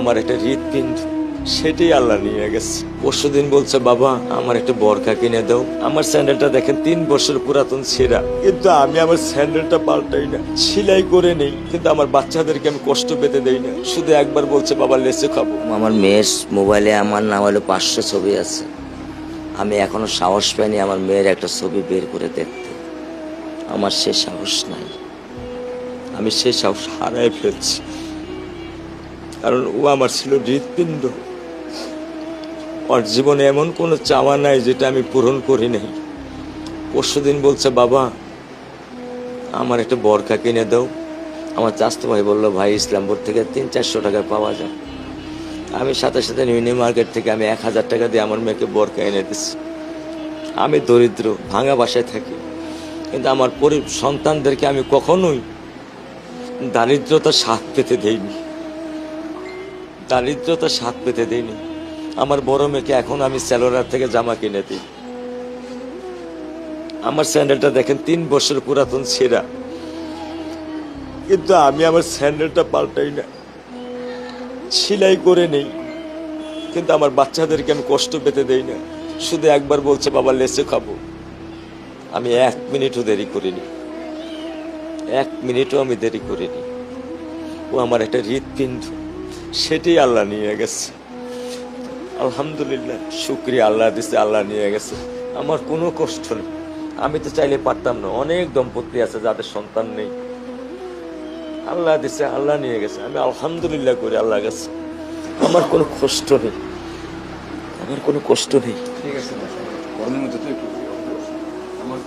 আমার একটা হৃৎপিণ্ড, সেটাই আল্লাহ নিয়ে গেছে। পরশুদিন বলছে, বাবা আমার একটা বরখা কিনে দাও। আমার স্যান্ডেলটা দেখেন 3 বছর পুরাতন ছেঁড়া, কিন্তু আমি আমার স্যান্ডেলটা পাল্টাই না, সেলাই করে নেই, কিন্তু আমার বাচ্চাদেরকে আমি কষ্ট পেতে দেই না। শুধু একবার বলছে, বাবা লেচে খাবো। আমার মেয়ের মোবাইলে আমার নাম হলো 500 ছবি আছে। আমি এখনো সাহস পাইনি আমার মেয়ের একটা ছবি বের করে দেখতে। আমার সে সাহস নাই। আমি সে সাহস হারাই ফেলছি, কারণ ও আমার ছিল হৃৎপিণ্ড। ওর জীবনে এমন কোনো চাওয়া নাই যেটা আমি পূরণ করি নাই। পরশুদিন বলছে, বাবা আমার একটা বরখা কিনে দাও। আমার চাচতো ভাই বললো, ভাই ইসলামপুর থেকে 300-400 টাকায় পাওয়া যায়। আমি সাথে সাথে মিনি মার্কেট থেকে আমি 1000 টাকা দিয়ে আমার মেয়েকে বরখা এনে দিচ্ছি। আমি দরিদ্র, ভাঙা বাসায় থাকি, কিন্তু আমার সন্তানদেরকে আমি কখনোই দারিদ্রতার স্বাদ পেতে দেইনি। দারিদ্রতার স্বাদ পেতে দেইনি। আমার বড় মেয়েকে এখন আমি সেলোরার থেকে জামা কিনে দিই। আমার স্যান্ডেলটা দেখেন 3 বছর পুরাতন ছেঁড়া, কিন্তু আমি আমার স্যান্ডেলটা পাল্টাই না, সেলাই করে নেই, কিন্তু আমার বাচ্চাদেরকে আমি কষ্ট পেতে দেই না। শুধু একবার বলছে, বাবা লেচে খাবো। আমি 1 মিনিটও দেরি করিনি, 1 মিনিটও আমি দেরি করিনি। ও আমার একটা হৃৎপিণ্ড, সেটাই আল্লাহ নিয়ে গেছে। আলহামদুলিল্লাহ, শুকরিয়া, আল্লাহ দিছে, আল্লাহ নিয়ে গেছে। আমার কোনো কষ্ট নেই। আমি তো চাইলে পারতাম না। অনেক দম্পতি আছে যাদের সন্তান নেই, আল্লাহ দিছে, আল্লাহ নিয়ে গেছে। আমি আলহামদুলিল্লাহ করি আল্লাহ গেছে। আমার কোনো কষ্ট নেই, আমার কোনো কষ্ট নেই। ঠিক আছে, গরমের মধ্যে তো একটু আমার